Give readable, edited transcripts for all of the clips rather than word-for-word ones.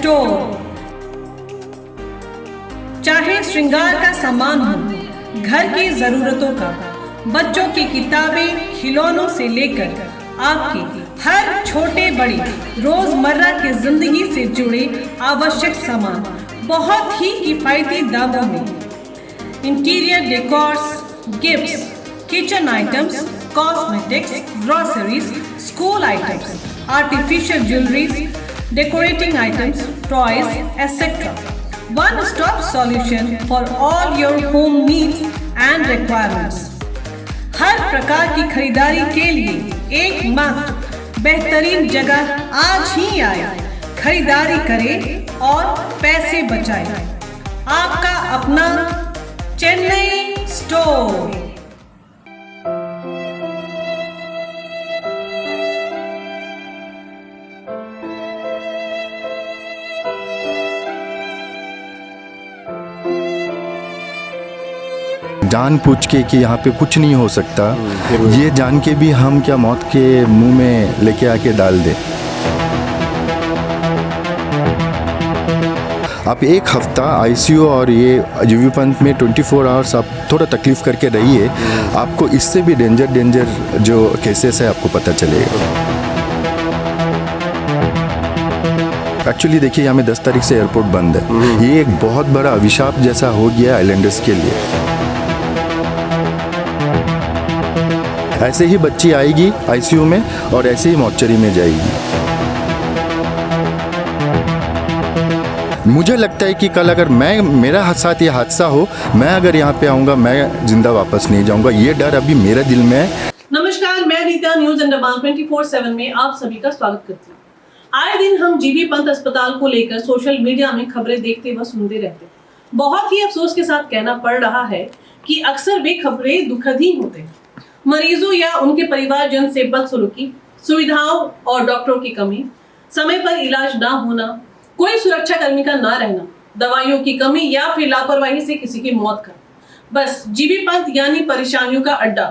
Store. चाहे श्रृंगार का सामान हो, घर की जरूरतों का, बच्चों की किताबें, खिलौनों से लेकर आपके हर छोटे बड़े रोजमर्रा की जिंदगी से जुड़े आवश्यक सामान बहुत ही किफायती दामों में। Interior decors, gifts, kitchen items, cosmetics, groceries, school items, artificial jewelleries, decorating items, toys, etc. One-stop solution for all your home needs and requirements. हर प्रकार की खरीदारी के लिए एकमात्र बेहतरीन जगह आज ही आए। खरीदारी करें और पैसे बचाएं। आपका अपना चेन्नई स्टोर। जान पूछ के कि यहाँ पे कुछ नहीं हो सकता, ये जान के भी हम क्या मौत के मुंह में लेके आके डाल दे। आप एक हफ्ता आईसीयू और ये जीबी पंत में 24 आवर्स आप थोड़ा तकलीफ़ करके रहिए, आपको इससे भी डेंजर जो केसेस है आपको पता चलेगा। एक्चुअली देखिए, यहाँ में 10 तारीख से एयरपोर्ट बंद है। ये एक बहुत बड़ा अभिशाप जैसा हो गया आइलैंडर्स के लिए। ऐसे ही बच्ची आएगी आईसीयू में और ऐसे ही मॉर्चरी में जाएगी। मुझे लगता है कि कल अगर मेरा साथ ये हादसा हो, मैं अगर यहाँ पे आऊँगा, मैं जिंदा वापस नहीं जाऊँगा। ये डर अभी मेरे दिल में है। नमस्कार, मैं रीता न्यूज अंडमान 24/7 में आप सभी का स्वागत करती हूँ। आए दिन हम जीबी पंत अस्पताल को लेकर सोशल मीडिया में खबरें देखते व सुनते रहते हैं। बहुत ही अफसोस के साथ कहना पड़ रहा है कि अक्सर वे खबरें दुखद ही होते हैं। मरीजों या उनके परिवारजन से बदसलूकी, सुविधाओं और डॉक्टरों की कमी, समय पर इलाज ना होना, कोई सुरक्षा कर्मी का ना रहना, दवाइयों की कमी या फिर लापरवाही से किसी की मौत का बस जीबी पंत यानी परेशानियों का अड्डा,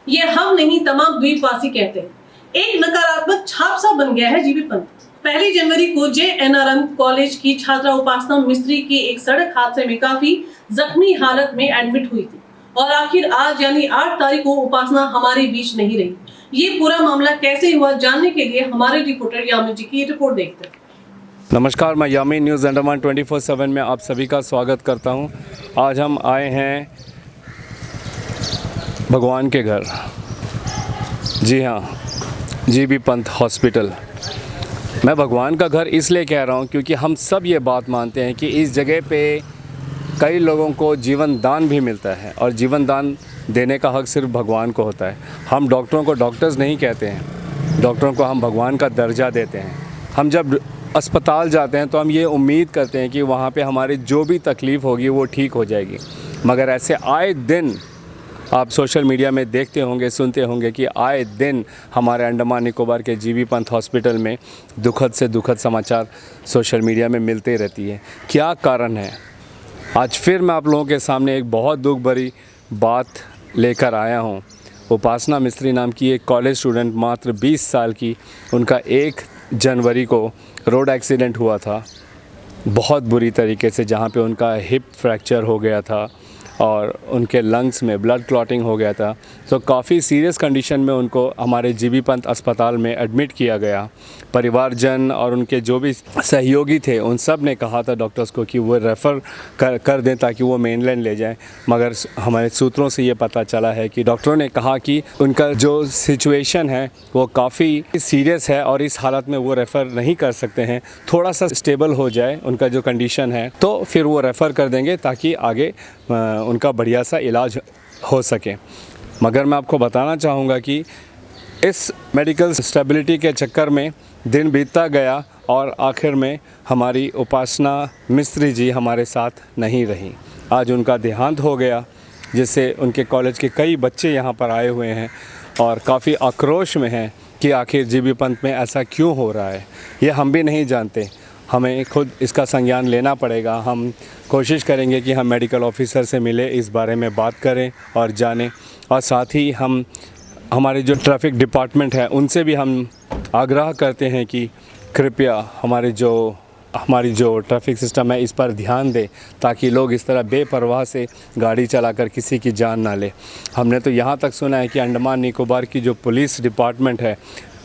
ये हम नहीं तमाम द्वीपवासी कहते हैं। एक नकारात्मक छाप सा बन गया है जीबी पंत। 1 जनवरी को JNRM कॉलेज की छात्रा उपासना मिस्त्री की एक सड़क हादसे में काफी जख्मी हालत में एडमिट हुई थी और आखिर आज यानी 8 तारीख को उपासना हमारे बीच नहीं रही। ये पूरा मामला कैसे हुआ, जानने के लिए हमारे रिपोर्टर यामिन जी की रिपोर्ट देखते हैं। नमस्कार, मैं यामिन न्यूज़ अंडमान 24/7 में आप सभी का स्वागत करता हूं। आज हम आए हैं भगवान के घर, जी हाँ, जीबी पंत हॉस्पिटल। मैं भगवान का घर इसलिए कह रहा हूं क्योंकि हम सब ये बात मानते हैं कि इस जगह पे कई लोगों को जीवन दान भी मिलता है और जीवन दान देने का हक सिर्फ भगवान को होता है। हम डॉक्टरों को डॉक्टर्स नहीं कहते हैं, डॉक्टरों को हम भगवान का दर्जा देते हैं। हम जब अस्पताल जाते हैं तो हम ये उम्मीद करते हैं कि वहाँ पे हमारी जो भी तकलीफ़ होगी वो ठीक हो जाएगी, मगर ऐसे आए दिन आप सोशल मीडिया में देखते होंगे, सुनते होंगे कि आए दिन हमारे अंडमान निकोबार के जीबी पंत हॉस्पिटल में दुखद से दुखद समाचार सोशल मीडिया में मिलते रहती है। क्या कारण है? आज फिर मैं आप लोगों के सामने एक बहुत दुख भरी बात लेकर आया हूं। उपासना मिस्त्री नाम की एक कॉलेज स्टूडेंट, मात्र 20 साल की, उनका 1 जनवरी को रोड एक्सीडेंट हुआ था बहुत बुरी तरीके से, जहां पे उनका हिप फ्रैक्चर हो गया था और उनके लंग्स में ब्लड क्लॉटिंग हो गया था। तो काफ़ी सीरियस कंडीशन में उनको हमारे जीबी पंत अस्पताल में एडमिट किया गया। परिवारजन और उनके जो भी सहयोगी थे उन सब ने कहा था डॉक्टर्स को कि वो रेफ़र कर दें ताकि वो मेनलैंड ले जाएं, मगर हमारे सूत्रों से ये पता चला है कि डॉक्टरों ने कहा कि उनका जो सिचुएशन है वो काफ़ी सीरियस है और इस हालत में वो रेफ़र नहीं कर सकते हैं। थोड़ा सा स्टेबल हो जाए उनका जो कंडीशन है तो फिर वो रेफ़र कर देंगे ताकि आगे उनका बढ़िया सा इलाज हो सके। मगर मैं आपको बताना चाहूँगा कि इस मेडिकल स्टेबिलिटी के चक्कर में दिन बीतता गया और आखिर में हमारी उपासना मिस्त्री जी हमारे साथ नहीं रही। आज उनका देहांत हो गया, जिससे उनके कॉलेज के कई बच्चे यहाँ पर आए हुए हैं और काफ़ी आक्रोश में हैं कि आखिर जीबी पंत में ऐसा क्यों हो रहा है। ये हम भी नहीं जानते, हमें खुद इसका संज्ञान लेना पड़ेगा। हम कोशिश करेंगे कि हम मेडिकल ऑफिसर से मिले, इस बारे में बात करें और जानें, और साथ ही हम हमारे जो ट्रैफिक डिपार्टमेंट है उनसे भी हम आग्रह करते हैं कि कृपया हमारे जो हमारी जो ट्रैफिक सिस्टम है इस पर ध्यान दे, ताकि लोग इस तरह बेपरवाह से गाड़ी चलाकर किसी की जान ना ले। हमने तो यहाँ तक सुना है कि अंडमान निकोबार की जो पुलिस डिपार्टमेंट है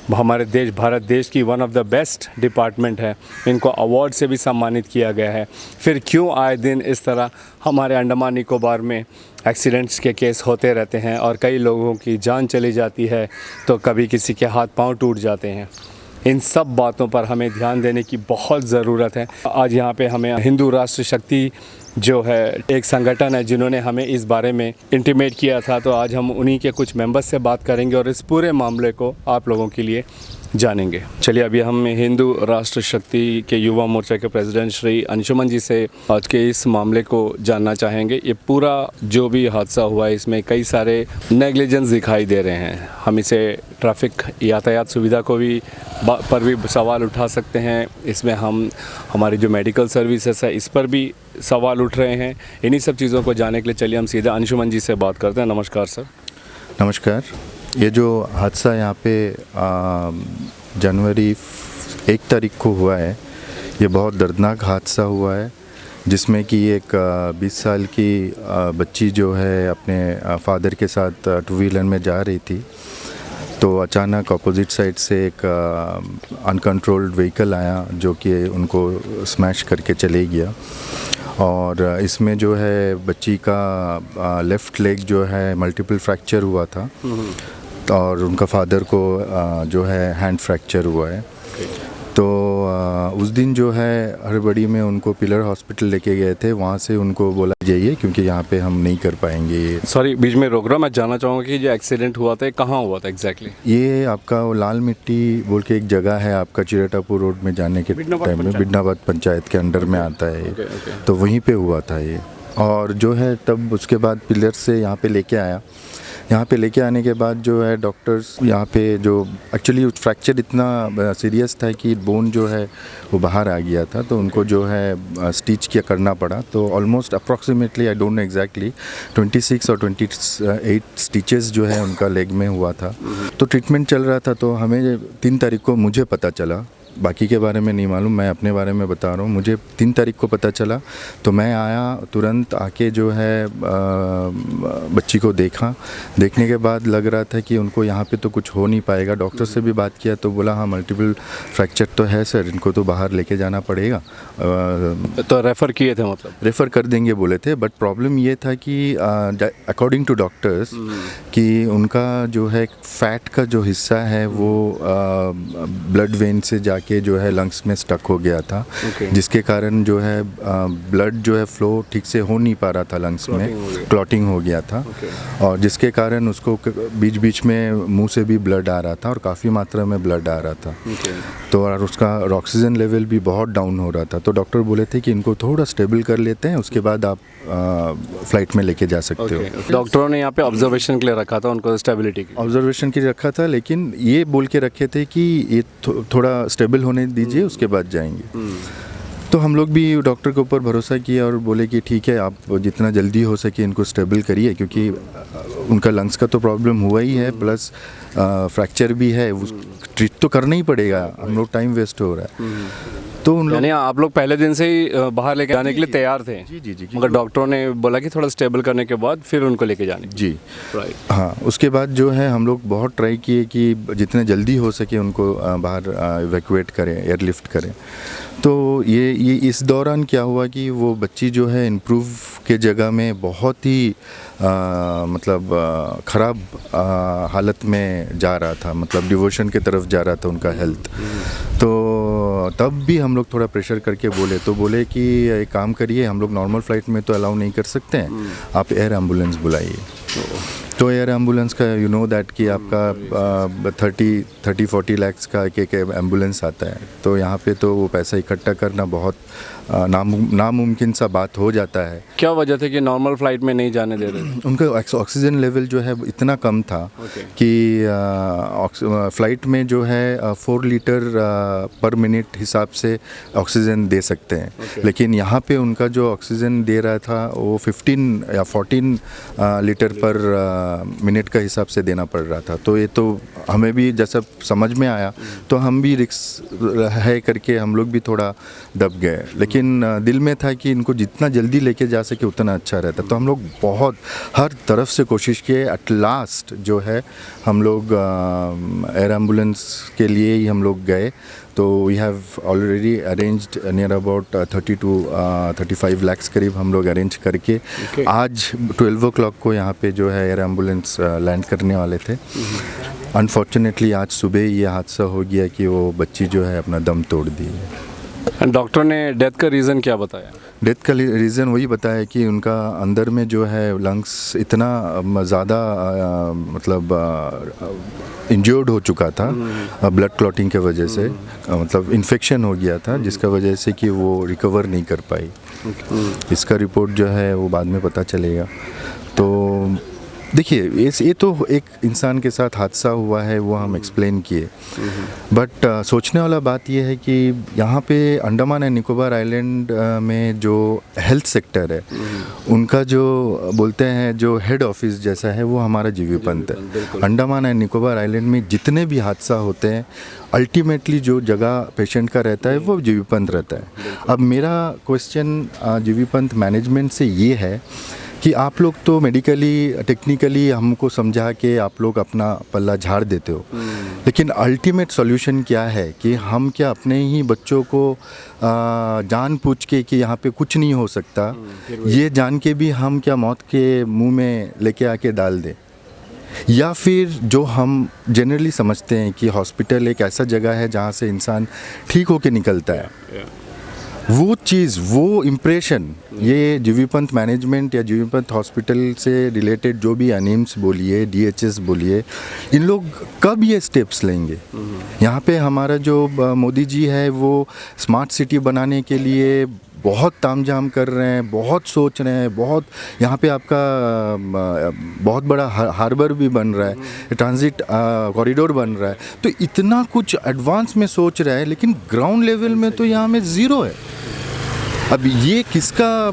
हमारे देश भारत देश की one of the best department है, इनको अवार्ड से भी सम्मानित किया गया है। फिर क्यों आए दिन इस तरह हमारे अंडमान निकोबार में एक्सीडेंट्स के केस होते रहते हैं और कई लोगों की जान चली जाती है, तो कभी किसी के हाथ पांव टूट जाते हैं। इन सब बातों पर हमें ध्यान देने की बहुत ज़रूरत है। आज यहाँ पे हमें हिंदू राष्ट्र शक्ति जो है एक संगठन है जिन्होंने हमें इस बारे में इंटीमेट किया था, तो आज हम उन्हीं के कुछ मेंबर्स से बात करेंगे और इस पूरे मामले को आप लोगों के लिए जानेंगे। चलिए अभी हम हिंदू राष्ट्र शक्ति के युवा मोर्चा के प्रेसिडेंट श्री अंशुमन जी से आज के इस मामले को जानना चाहेंगे। ये पूरा जो भी हादसा हुआ है इसमें कई सारे नेग्लिजेंस दिखाई दे रहे हैं। हम इसे ट्रैफिक यातायात सुविधा को भी पर भी सवाल उठा सकते हैं। इसमें हम हमारी जो मेडिकल सर्विसेज है इस पर भी सवाल उठ रहे हैं। इन्हीं सब चीज़ों को जानने के लिए चलिए हम सीधा अंशुमन जी से बात करते हैं। नमस्कार सर। नमस्कार। ये जो हादसा यहाँ पे जनवरी 1 तारीख को हुआ है, ये बहुत दर्दनाक हादसा हुआ है, जिसमें कि एक 20 साल की बच्ची जो है अपने फादर के साथ 2 व्हीलर में जा रही थी, तो अचानक अपोजिट साइड से एक अनकंट्रोल्ड व्हीकल आया जो कि उनको स्मैश करके चले गया। और इसमें जो है बच्ची का लेफ़्ट लेग जो है मल्टीपल फ्रैक्चर हुआ था और उनका फादर को जो है हैंड फ्रैक्चर हुआ है। तो उस दिन जो है हड़बड़ी में उनको पिलर हॉस्पिटल लेके गए थे, वहाँ से उनको बोला जाइए क्योंकि यहाँ पे हम नहीं कर पाएंगे ये। सॉरी बीच में रोक रहा, मैं जानना चाहूँगा कि जो एक्सीडेंट हुआ था कहाँ हुआ था एग्जैक्टली? ये आपका वो लाल मिट्टी बोल के एक जगह है आपका चिरटापुर रोड में जाने के टाइम में, बिडनाबाद पंचायत के अंडर में आता है ये। तो वहीं पे हुआ था ये। और जो है तब उसके बाद पिलर से यहाँ पे लेके आया। यहाँ पे लेके आने के बाद जो है डॉक्टर्स यहाँ पे जो एक्चुअली फ्रैक्चर इतना सीरियस था कि बोन जो है वो बाहर आ गया था, तो उनको जो है स्टिच किया करना पड़ा। तो almost approximately I don't know exactly 26 और 28 स्टिचेस जो है उनका लेग में हुआ था। तो ट्रीटमेंट चल रहा था। तो हमें 3 तारीख को मुझे पता चला, बाकी के बारे में नहीं मालूम, मैं अपने बारे में बता रहा हूँ। मुझे 3 तारीख को पता चला तो मैं आया, तुरंत आके जो है बच्ची को देखा। देखने के बाद लग रहा था कि उनको यहाँ पे तो कुछ हो नहीं पाएगा। डॉक्टर से भी बात किया तो बोला हाँ मल्टीपल फ्रैक्चर तो है सर, इनको तो बाहर लेके जाना पड़ेगा। तो रेफ़र किए थे, मतलब रेफ़र कर देंगे बोले थे। बट प्रॉब्लम ये था कि अकॉर्डिंग टू डॉक्टर्स कि उनका जो है फैट का जो हिस्सा है वो ब्लड वेन से जाके जो है लंग्स में स्टक हो गया था, जिसके कारण जो है ब्लड जो है फ्लो ठीक से हो नहीं पा रहा था लंग्स में, क्लॉटिंग हो गया था। और जिसके कारण उसको बीच बीच में मुंह से भी ब्लड आ रहा था और काफ़ी मात्रा में ब्लड आ रहा था। तो और उसका ऑक्सीजन लेवल भी बहुत डाउन हो रहा था। तो डॉक्टर बोले थे कि इनको थोड़ा स्टेबल कर लेते हैं, उसके बाद आप फ्लाइट में लेके जा सकते हो। डॉक्टरों ने यहाँ पे ऑब्जर्वेशन के लिए रखा था उनको, स्टेबिलिटी की ऑब्जर्वेशन के लिए रखा था, लेकिन ये बोल के रखे थे कि ये थोड़ा स्टेबल होने दीजिए उसके बाद जाएंगे। तो हम लोग भी डॉक्टर के ऊपर भरोसा किया और बोले कि ठीक है आप जितना जल्दी हो सके इनको स्टेबल करिए, क्योंकि उनका लंग्स का तो प्रॉब्लम हुआ ही है, प्लस फ्रैक्चर भी है, ट्रीट तो करना ही पड़ेगा, हम लोग टाइम वेस्ट हो रहा है। तो उन यानी आप लोग पहले दिन से ही बाहर लेके जाने के लिए तैयार थे? जी। मगर डॉक्टरों ने बोला कि थोड़ा स्टेबल करने के बाद फिर उनको लेके जाने। जी राइट। हाँ, उसके बाद जो है हम लोग बहुत ट्राई किए कि जितने जल्दी हो सके उनको बाहर इवैक्यूएट करें, एयरलिफ्ट करें। तो ये इस दौरान क्या हुआ कि वो बच्ची जो है इम्प्रूव के जगह में बहुत ही मतलब ख़राब हालत में जा रहा था, मतलब डिवोशन की तरफ जा रहा था उनका हेल्थ। तो तब भी हम लोग थोड़ा प्रेशर करके बोले कि एक काम करिए, हम लोग नॉर्मल फ़्लाइट में तो अलाउ नहीं कर सकते हैं, आप एयर एम्बुलेंस बुलाइए। तो एयर एम्बुलेंस का यू नो दैट कि आपका 30-40 लाख का एक एम्बुलेंस आता है। तो यहाँ पे तो वो पैसा इकट्ठा करना बहुत नामुमकिन सा बात हो जाता है। क्या वजह थी कि नॉर्मल फ्लाइट में नहीं जाने दे रहे थे? उनका ऑक्सीजन लेवल जो है इतना कम था कि फ़्लाइट में जो है 4 लीटर पर मिनट हिसाब से ऑक्सीजन दे सकते हैं। लेकिन यहाँ पे उनका जो ऑक्सीजन दे रहा था वो 15 या 14 लीटर पर मिनट का हिसाब से देना पड़ रहा था। तो ये तो हमें भी जैसा समझ में आया तो हम भी रिस्क है करके हम लोग भी थोड़ा दब गए, लेकिन दिल में था कि इनको जितना जल्दी लेके जा सके उतना अच्छा रहता। तो हम लोग बहुत हर तरफ से कोशिश किए। एट लास्ट जो है हम लोग एयर एम्बुलेंस के लिए ही हम लोग गए। तो we have already arranged near about 30 to 35 lakhs करीब हम लोग अरेंज करके आज 12 o'clock को यहाँ पे जो है एयर एम्बुलेंस लैंड करने वाले थे। अनफॉर्चुनेटली आज सुबह ये हादसा हो गया कि वो बच्ची जो है अपना दम तोड़ दी है। डॉक्टर ने डेथ का रीज़न क्या बताया? डेथ का रीज़न वही बताया कि उनका अंदर में जो है लंग्स इतना ज़्यादा मतलब इंजर्ड हो चुका था ब्लड क्लॉटिंग के वजह से, मतलब इन्फेक्शन हो गया था जिसका वजह से कि वो रिकवर नहीं कर पाई। इसका रिपोर्ट जो है वो बाद में पता चलेगा। तो देखिए ये तो एक इंसान के साथ हादसा हुआ है, वो हम एक्सप्लेन किए, बट सोचने वाला बात ये है कि यहाँ पे अंडमान एंड निकोबार आइलैंड में जो हेल्थ सेक्टर है उनका जो बोलते हैं जो हेड ऑफिस जैसा है वो हमारा जीबी पंत है। अंडमान एंड निकोबार आइलैंड में जितने भी हादसा होते हैं अल्टीमेटली जो जगह पेशेंट का रहता है वो जीबी पंत रहता है। अब मेरा क्वेश्चन जीबी पंत मैनेजमेंट से ये है कि आप लोग तो मेडिकली टेक्निकली हमको समझा के आप लोग अपना पल्ला झाड़ देते हो, लेकिन अल्टीमेट सॉल्यूशन क्या है कि हम क्या अपने ही बच्चों को जान पूछ के कि यहाँ पे कुछ नहीं हो सकता ये जान के भी हम क्या मौत के मुंह में लेके आके डाल दें, या फिर जो हम जनरली समझते हैं कि हॉस्पिटल एक ऐसा जगह है जहाँ से इंसान ठीक होके निकलता है। वो चीज़ वो इम्प्रेशन ये जीबी पंत मैनेजमेंट या जीबी पंत हॉस्पिटल से रिलेटेड जो भी एनिम्स बोलिए DHS बोलिए, इन लोग कब ये स्टेप्स लेंगे? यहाँ पे हमारा जो मोदी जी है वो स्मार्ट सिटी बनाने के लिए बहुत तामझाम कर रहे हैं, बहुत सोच रहे हैं, बहुत यहाँ पे आपका बहुत बड़ा हार्बर भी बन रहा है, ट्रांजिट कॉरिडोर बन रहा है, तो इतना कुछ एडवांस में सोच रहा है, लेकिन ग्राउंड लेवल में तो यहाँ में ज़ीरो है। अब ये किसका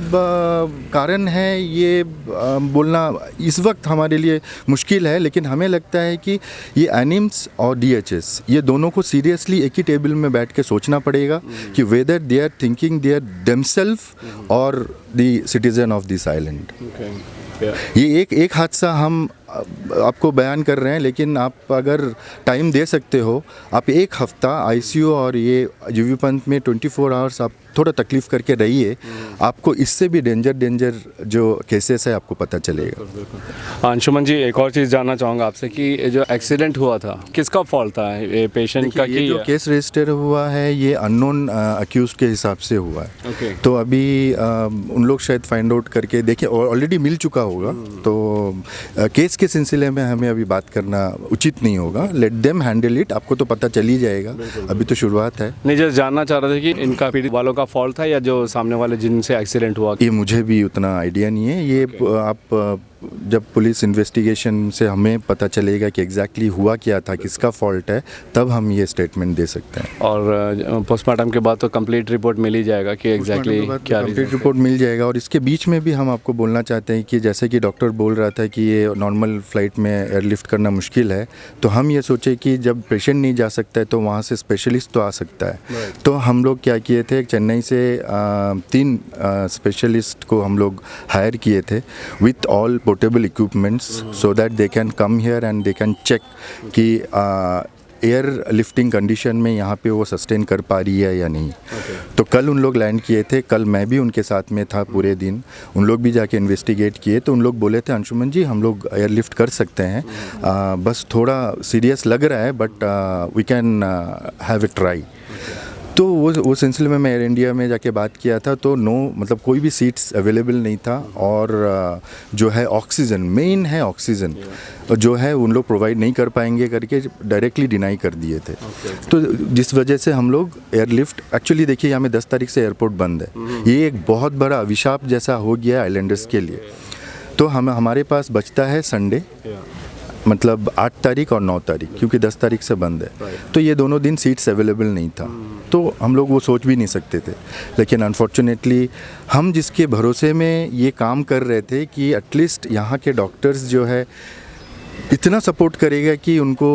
कारण है ये बोलना इस वक्त हमारे लिए मुश्किल है, लेकिन हमें लगता है कि ये एनिम्स और DHS ये दोनों को सीरियसली एक ही टेबल में बैठ के सोचना पड़ेगा कि whether they are thinking they are themselves और the citizen of this island. ये एक हादसा हम आपको बयान कर रहे हैं, लेकिन आप अगर टाइम दे सकते हो आप एक हफ़्ता ICU और ये जीबी पंत में 24 आवर्स आप थोड़ा तकलीफ़ करके रहिए, आपको इससे भी डेंजर जो केसेस है आपको पता चलेगा। अंशुमन जी, एक और चीज़ जानना चाहूँगा आपसे कि जो एक्सीडेंट हुआ था किसका फॉल्ट था? ये पेशेंट का? ये जो केस रजिस्टर हुआ है ये अननोन अक्यूज के हिसाब से हुआ है। तो अभी उन लोग शायद फाइंड आउट करके देखिए, ऑलरेडी मिल चुका होगा, तो केस के सिलसिले में हमें अभी बात करना उचित नहीं होगा। लेट देम हैंडल इट, आपको तो पता चल ही जाएगा, अभी तो शुरुआत है। नहीं, जस्ट जानना चाह रहे थे कि इनका पीड़ित वालों का फॉल्ट था या जो सामने वाले जिनसे एक्सीडेंट हुआ? ये मुझे भी उतना आइडिया नहीं है। ये आप जब पुलिस इन्वेस्टिगेशन से हमें पता चलेगा कि एग्जैक्टली हुआ क्या था, किसका फॉल्ट है, तब हम ये स्टेटमेंट दे सकते हैं। और पोस्टमार्टम के बाद तो कंप्लीट रिपोर्ट मिल ही जाएगा कि एग्जैक्टली क्या कंप्लीट रिपोर्ट मिल जाएगा। और इसके बीच में भी हम आपको बोलना चाहते हैं कि जैसे कि डॉक्टर बोल रहा था कि ये नॉर्मल फ्लाइट में एयरलिफ्ट करना मुश्किल है, तो हम ये सोचे कि जब पेशेंट नहीं जा सकता है तो वहाँ से स्पेशलिस्ट तो आ सकता है। तो हम लोग क्या किए थे, चेन्नई से 3 स्पेशलिस्ट को हम लोग हायर किए थे with all portable equipments, so that they can come here and they can check कि एयर लिफ्टिंग कंडीशन में यहाँ पे वो सस्टेन कर पा रही है या नहीं। तो कल उन लोग लैंड किए थे, कल मैं भी उनके साथ में था पूरे दिन। उन लोग भी जाके इन्वेस्टिगेट किए, तो उन लोग बोले थे अंशुमन जी हम लोग एयर लिफ्ट कर सकते हैं, बस थोड़ा सीरियस लग रहा है, but we can have a try. तो वो सिलसिले में मैं एयर इंडिया में जाके बात किया था, तो मतलब कोई भी सीट्स अवेलेबल नहीं था, और जो है ऑक्सीजन मेन है, ऑक्सीजन जो है उन लोग प्रोवाइड नहीं कर पाएंगे करके डायरेक्टली डिनाई कर दिए थे। तो जिस वजह से हम लोग एयरलिफ्ट एक्चुअली देखिए यहाँ में 10 तारीख से एयरपोर्ट बंद है। ये एक बहुत बड़ा अभिशाप जैसा हो गया है आइलैंडर्स के लिए। तो हमारे पास बचता है संडे, मतलब 8 तारीख और 9 तारीख, क्योंकि 10 तारीख से बंद है। तो ये दोनों दिन सीट्स अवेलेबल नहीं था, तो हम लोग वो सोच भी नहीं सकते थे। लेकिन अनफॉर्चुनेटली हम जिसके भरोसे में ये काम कर रहे थे कि एटलीस्ट यहाँ के डॉक्टर्स जो है इतना सपोर्ट करेगा कि उनको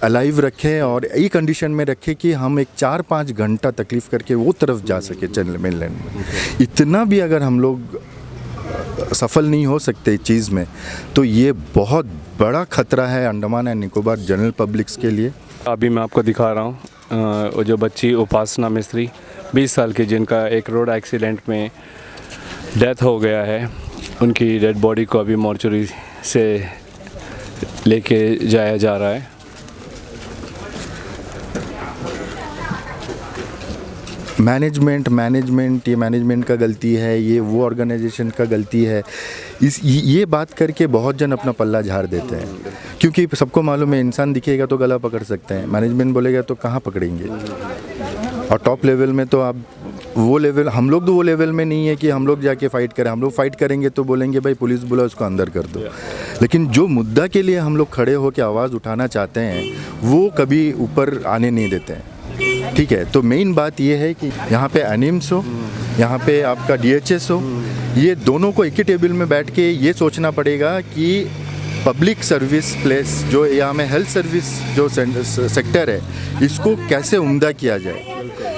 अलाइव रखें और ये कंडीशन में रखें कि हम एक 4-5 घंटा तकलीफ़ करके वो तरफ जा सके चैनल मेनलैंड में। इतना भी अगर हम लोग सफल नहीं हो सकते इस चीज़ में, तो ये बहुत बड़ा ख़तरा है Andaman and Nicobar general publics के लिए। अभी मैं आपको दिखा रहा हूँ वो जो बच्ची उपासना मिस्त्री 20 साल की, जिनका एक रोड एक्सीडेंट में डेथ हो गया है, उनकी डेड बॉडी को अभी मॉर्चरी से लेके जाया जा रहा है। मैनेजमेंट ये मैनेजमेंट का गलती है, ये वो ऑर्गेनाइजेशन का गलती है। ये बात करके बहुत जन अपना पल्ला झाड़ देते हैं, क्योंकि सबको मालूम है इंसान दिखेगा तो गला पकड़ सकते हैं, मैनेजमेंट बोलेगा तो कहाँ पकड़ेंगे। और टॉप लेवल में तो आप वो लेवल, हम लोग तो वो लेवल में नहीं है कि हम लोग जाके फ़ाइट करें। हम लोग फ़ाइट करेंगे तो बोलेंगे भाई पुलिस बुलाओ, उसको अंदर कर दो। लेकिन जो मुद्दा के लिए हम लोग खड़े होकर आवाज़ उठाना चाहते हैं वो कभी ऊपर आने नहीं देते हैं। ठीक है, तो मेन बात ये है कि यहाँ पे एनिम्स हो, यहाँ पे आपका DHS हो, ये दोनों को एक ही टेबल में बैठ के ये सोचना पड़ेगा कि पब्लिक सर्विस प्लेस जो यहाँ में हेल्थ सर्विस जो सेक्टर है, इसको कैसे उम्दा किया जाए।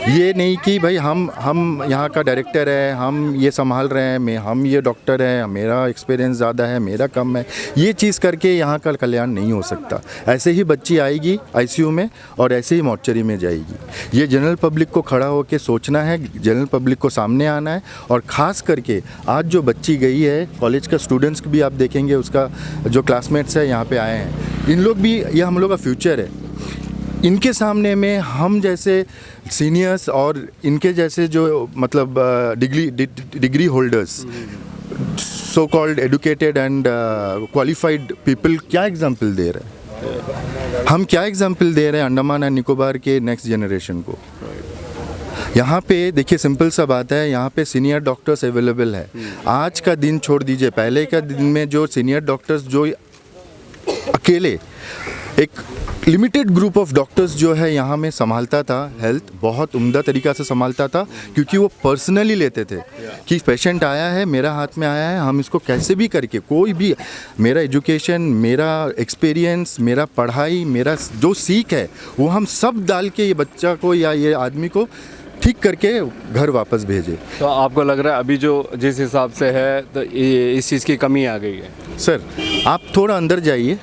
ये नहीं कि भाई हम यहाँ का डायरेक्टर है, हम ये संभाल रहे हैं, हम ये डॉक्टर हैं, मेरा एक्सपीरियंस ज़्यादा है, मेरा कम है, ये चीज़ करके यहाँ का कल्याण नहीं हो सकता। ऐसे ही बच्ची आएगी ICU में और ऐसे ही मॉर्चरी में जाएगी। ये जनरल पब्लिक को खड़ा होकर सोचना है, जनरल पब्लिक को सामने आना है। और ख़ास करके आज जो बच्ची गई है, कॉलेज का स्टूडेंट्स भी आप देखेंगे, उसका जो क्लासमेट्स है यहाँ पे आए हैं, इन लोग भी, ये हम लोग का फ्यूचर है। इनके सामने में हम जैसे सीनियर्स और इनके जैसे जो मतलब degree holders, so called educated and qualified people क्या एग्जाम्पल दे रहे हैं। हम क्या एग्जाम्पल दे रहे हैं अंडमान एंड निकोबार के नेक्स्ट जनरेशन को। यहाँ पे देखिए सिंपल सा बात है, यहाँ पे सीनियर डॉक्टर्स अवेलेबल है। आज का दिन छोड़ दीजिए, पहले का दिन में जो सीनियर डॉक्टर्स जो अकेले एक लिमिटेड ग्रुप ऑफ डॉक्टर्स जो है यहाँ में संभालता था, हेल्थ बहुत उम्दा तरीक़ा से संभालता था, क्योंकि वो पर्सनली लेते थे कि पेशेंट आया है, मेरा हाथ में आया है, हम इसको कैसे भी करके, कोई भी, मेरा एजुकेशन, मेरा एक्सपीरियंस, मेरा पढ़ाई, मेरा जो सीख है, वो हम सब डाल के ये बच्चा को या ये आदमी को ठीक करके घर वापस भेजे। तो आपको लग रहा है अभी जो जिस हिसाब से है तो इस चीज़ की कमी आ गई है? सर आप थोड़ा अंदर जाइए,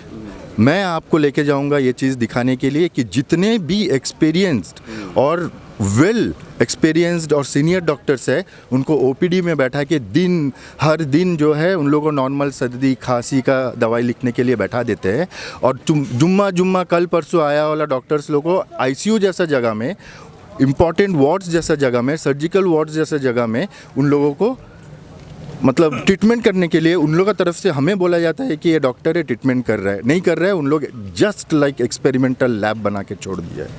मैं आपको लेके जाऊंगा ये चीज़ दिखाने के लिए कि जितने भी एक्सपीरियंस्ड और वेल एक्सपीरियंस्ड और सीनियर डॉक्टर्स है, उनको OPD में बैठा के हर दिन जो है उन लोगों को नॉर्मल सर्दी खांसी का दवाई लिखने के लिए बैठा देते हैं। और जुम्मा कल परसों आया वाला डॉक्टर्स लोगों को ICU जैसा जगह में, इम्पॉर्टेंट वार्ड्स जैसा जगह में, सर्जिकल वार्ड्स जैसा जगह में उन लोगों को मतलब ट्रीटमेंट करने के लिए उन लोगों की तरफ से हमें बोला जाता है कि ये डॉक्टर है, ट्रीटमेंट कर रहा है, नहीं कर रहा है। उन लोग जस्ट लाइक एक्सपेरिमेंटल लैब बना के छोड़ दिया है।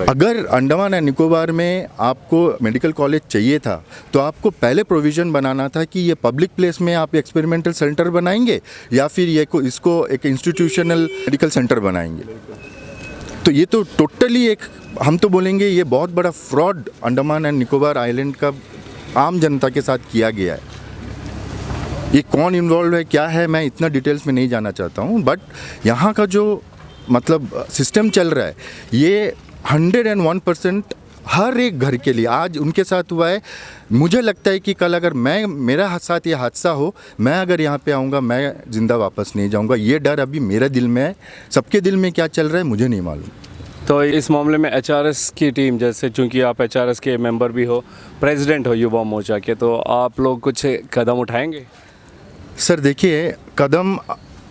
अगर अंडमान एंड निकोबार में आपको मेडिकल कॉलेज चाहिए था तो आपको पहले प्रोविज़न बनाना था कि ये पब्लिक प्लेस में आप एक्सपेरिमेंटल सेंटर बनाएंगे या फिर इसको एक इंस्टीट्यूशनल मेडिकल सेंटर बनाएंगे। तो ये तो टोटली एक, हम तो बोलेंगे ये बहुत बड़ा fraud Andaman and Nicobar island का आम जनता के साथ किया गया है। ये कौन इन्वॉल्व है, क्या है, मैं इतना डिटेल्स में नहीं जाना चाहता हूँ, बट यहाँ का जो मतलब सिस्टम चल रहा है ये 101% हर एक घर के लिए आज उनके साथ हुआ है। मुझे लगता है कि कल अगर मेरा साथ ये हादसा हो, मैं अगर यहाँ पे आऊँगा, मैं ज़िंदा वापस नहीं जाऊँगा। ये डर अभी मेरे दिल में है, सबके दिल में क्या चल रहा है मुझे नहीं मालूम। तो इस मामले में HRS की टीम, जैसे चूंकि आप HRS के मेंबर भी हो, प्रेसिडेंट हो युवा मोर्चा के, तो आप लोग कुछ कदम उठाएंगे? सर देखिए, कदम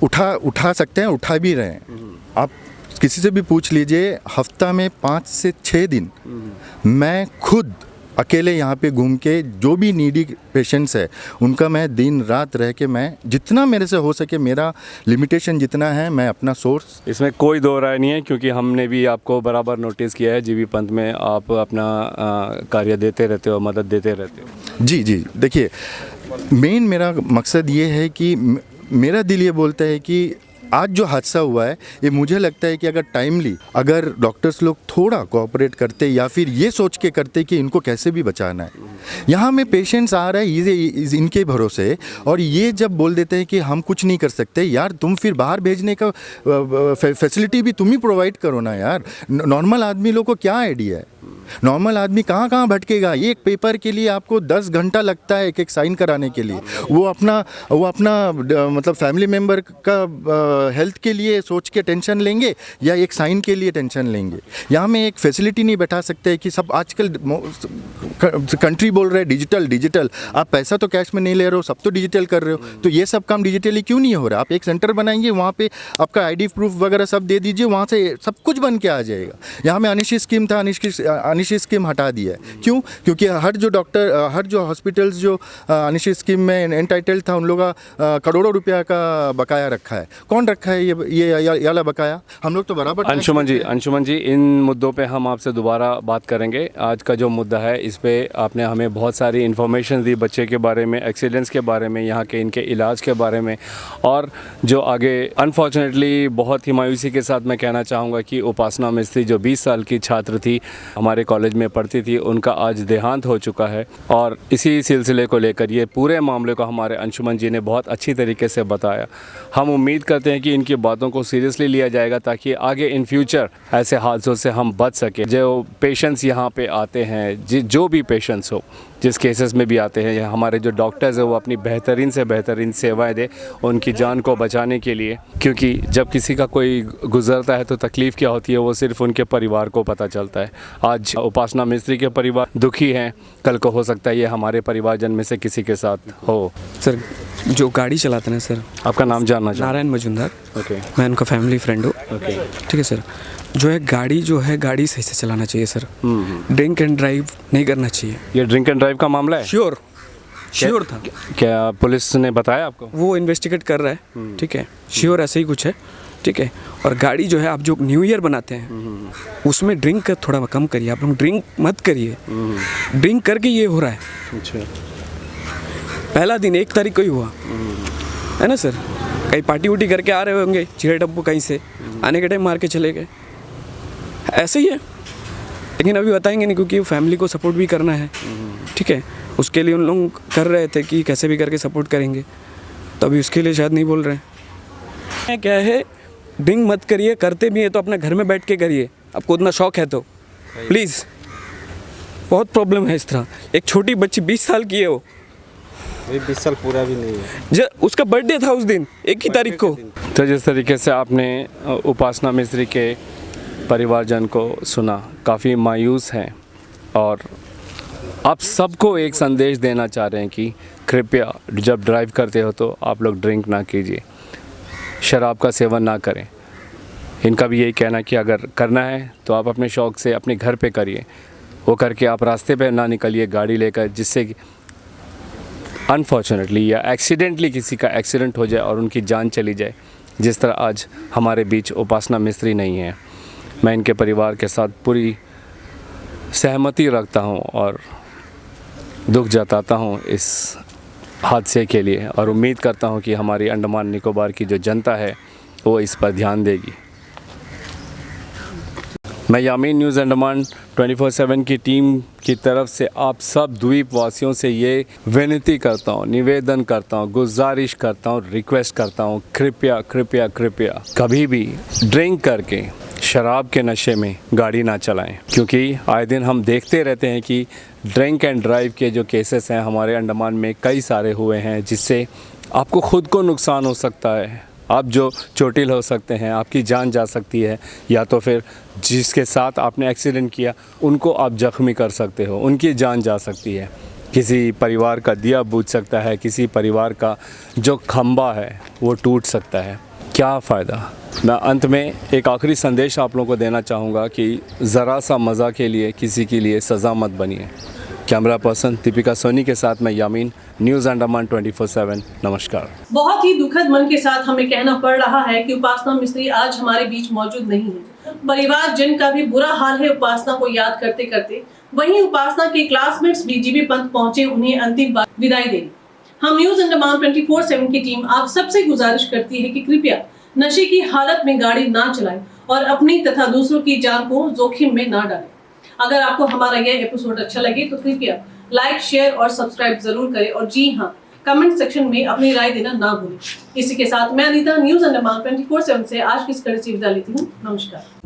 उठा सकते हैं, उठा भी रहे हैं। आप किसी से भी पूछ लीजिए, हफ्ता में 5 से 6 दिन मैं खुद अकेले यहाँ पे घूम के जो भी नीडी पेशेंट्स है उनका मैं दिन रात रह के मैं जितना मेरे से हो सके, मेरा लिमिटेशन जितना है, मैं अपना सोर्स, इसमें कोई दो राय नहीं है, क्योंकि हमने भी आपको बराबर नोटिस किया है, जीबी पंथ में आप अपना कार्य देते रहते हो, मदद देते रहते हो। जी देखिए, मेन मेरा मकसद ये है कि मेरा दिल ये बोलता है कि आज जो हादसा हुआ है ये मुझे लगता है कि अगर टाइमली अगर डॉक्टर्स लोग थोड़ा कोऑपरेट करते या फिर ये सोच के करते कि इनको कैसे भी बचाना है। यहाँ में पेशेंट्स आ रहा है ये इनके भरोसे, और ये जब बोल देते हैं कि हम कुछ नहीं कर सकते, यार तुम फिर बाहर भेजने का फैसिलिटी भी तुम ही प्रोवाइड करो ना यार। नॉर्मल आदमी लोग को क्या आइडिया है? नॉर्मल आदमी कहाँ कहाँ भटकेगा? एक पेपर के लिए आपको 10 घंटा लगता है एक साइन कराने के लिए। वो अपना मतलब फैमिली मेम्बर का हेल्थ के लिए सोच के टेंशन लेंगे या एक साइन के लिए टेंशन लेंगे। यहाँ में एक फैसिलिटी नहीं बैठा सकते कि सब आजकल कंट्री बोल रहे हैं डिजिटल। आप पैसा तो कैश में नहीं ले रहे हो, सब तो डिजिटल कर रहे हो, तो ये सब काम डिजिटली क्यों नहीं हो रहा? आप एक सेंटर बनाएंगे, वहाँ पे आपका आईडी प्रूफ वगैरह सब दे दीजिए, वहाँ से सब कुछ बन के आ जाएगा। यहाँ में अनिश्चित स्कीम था, अनिश्चित स्कीम हटा दिया है। क्यों? क्योंकि हर जो हॉस्पिटल्स जो अनिश्चित स्कीम में एंटाइटल्ड था, उन लोगों का करोड़ों रुपया का बकाया रखा है। कौन रखा है ये वाला बकाया? हम लोग तो बराबर। अंशुमन जी इन मुद्दों पे हम आपसे दोबारा बात करेंगे। आज का जो मुद्दा है इस पे आपने हमें बहुत सारी इन्फॉर्मेशन दी, बच्चे के बारे में, एक्सीडेंट्स के बारे में, यहाँ के इनके इलाज के बारे में, और जो आगे अनफॉर्चुनेटली बहुत ही मायूसी के साथ मैं कहना चाहूँगा कि उपासना मिस्त्री जो 20 साल की छात्र थी, हमारे कॉलेज में पढ़ती थी, उनका आज देहांत हो चुका है। और इसी सिलसिले को लेकर ये पूरे मामले को हमारे अंशुमन जी ने बहुत अच्छी तरीके से बताया। हम उम्मीद करते हैं कि इनकी बातों को सीरियसली लिया जाएगा ताकि आगे इन फ्यूचर ऐसे हादसों से हम बच सकें। जो पेशेंट्स यहाँ पे आते हैं, जो भी पेशेंट्स हो, जिस केसेस में भी आते हैं, हमारे जो डॉक्टर्स हैं वो अपनी बेहतरीन से बेहतरीन सेवाएं दें उनकी जान को बचाने के लिए, क्योंकि जब किसी का कोई गुजरता है तो तकलीफ़ क्या होती है वो सिर्फ उनके परिवार को पता चलता है। आज उपासना मिस्त्री के परिवार दुखी हैं, कल को हो सकता है ये हमारे परिवारजन में से किसी के साथ हो। सर जो गाड़ी चलाते हैं सर, आपका नाम जानना चाहूँ? नारायण मजुमदार। ओके, मैं उनका फैमिली फ्रेंड हूँ। ओके, ठीक है सर। जो है गाड़ी सही से चलाना चाहिए सर। ड्रिंक एंड ड्राइव नहीं करना चाहिए। ये ड्रिंक एंड ड्राइव का मामला है? श्योर था। क्या पुलिस ने बताया आपको? वो इन्वेस्टिगेट कर रहा है। ठीक है, श्योर ऐसे ही कुछ है। ठीक है। और गाड़ी जो है आप जो न्यू ईयर बनाते हैं उसमें ड्रिंक का थोड़ा कम करिए। आप लोग ड्रिंक मत करिए। ड्रिंक करके ये हो रहा है। अच्छा, पहला दिन 1 तारीख को ही हुआ है ना सर। कहीं पार्टी वुटी करके आ रहे होंगे चिड़े डब्बू कहीं से, आने के टाइम मार के चले गए। ऐसे ही है, लेकिन अभी बताएंगे नहीं क्योंकि फैमिली को सपोर्ट भी करना है। ठीक है, उसके लिए उन लोग कर रहे थे कि कैसे भी करके सपोर्ट करेंगे, तो अभी उसके लिए शायद नहीं बोल रहे हैं। क्या है, ड्रिंक मत करिए, करते भी है तो अपना घर में बैठ के करिए, आपको उतना शौक है तो प्लीज़। बहुत प्रॉब्लम है इस तरह। एक छोटी बच्ची 20 साल की है, वो 20 साल पूरा भी नहीं है। उसका बर्थडे था उस दिन 1 ही तारीख को। तो जिस तरीके से आपने उपासना मिस्त्री के परिवारजन को सुना, काफ़ी मायूस हैं और आप सबको एक संदेश देना चाह रहे हैं कि कृपया जब ड्राइव करते हो तो आप लोग ड्रिंक ना कीजिए, शराब का सेवन ना करें। इनका भी यही कहना कि अगर करना है तो आप अपने शौक़ से अपने घर पे करिए, वो करके आप रास्ते पे ना निकलिए गाड़ी लेकर, जिससे अनफॉर्चुनेटली या एक्सीडेंटली किसी का एक्सीडेंट हो जाए और उनकी जान चली जाए, जिस तरह आज हमारे बीच उपासना मिस्त्री नहीं है। मैं इनके परिवार के साथ पूरी सहमति रखता हूं और दुख जताता हूं इस हादसे के लिए, और उम्मीद करता हूं कि हमारी अंडमान निकोबार की जो जनता है वो इस पर ध्यान देगी। मैं यामीन न्यूज़ अंडमान 24/7 की टीम की तरफ से आप सब द्वीप वासियों से ये विनती करता हूँ, निवेदन करता हूँ, गुजारिश करता हूँ, रिक्वेस्ट करता हूँ, कृपया कृपया कृपया कभी भी ड्रिंक करके शराब के नशे में गाड़ी ना चलाएं, क्योंकि आए दिन हम देखते रहते हैं कि ड्रिंक एंड ड्राइव के जो केसेस हैं हमारे अंडमान में कई सारे हुए हैं, जिससे आपको ख़ुद को नुकसान हो सकता है, आप जो चोटिल हो सकते हैं, आपकी जान जा सकती है, या तो फिर जिसके साथ आपने एक्सीडेंट किया उनको आप ज़ख्मी कर सकते हो, उनकी जान जा सकती है, किसी परिवार का दिया बुझ सकता है, किसी परिवार का जो खंबा है वो टूट सकता है। क्या फ़ायदा। मैं अंत में एक आखिरी संदेश आप लोगों को देना चाहूँगा कि ज़रा सा मज़ा के लिए किसी के लिए सज़ा मत बनिए। कैमरा पर्सन दीपिका सोनी के साथ मैं यामीन, न्यूज़ अंडमान 24/7। नमस्कार। बहुत ही दुखद मन के साथ हमें कहना पड़ रहा है कि उपासना मिस्त्री आज हमारे बीच मौजूद नहीं है। परिवार जन का भी बुरा हाल है उपासना को याद करते करते। वहीं उपासना के क्लासमेट्स भी जीबी पंत पहुंचे उन्हें अंतिम बार विदाई देने। हम न्यूज़ अंडमान 24/7 की टीम आप सबसे गुजारिश करती है कि कृपया नशे की हालत में गाड़ी ना चलाएं और अपनी तथा दूसरों की जान को जोखिम में ना डालें। अगर आपको हमारा यह एपिसोड अच्छा लगे तो कृपया लाइक, शेयर और सब्सक्राइब जरूर करें और जी हाँ, कमेंट सेक्शन में अपनी राय देना ना भूलें। इसी के साथ मैं अनीता न्यूज अंडमान 24/7 से आज की इस कड़ी से विदा लेती हूँ। नमस्कार।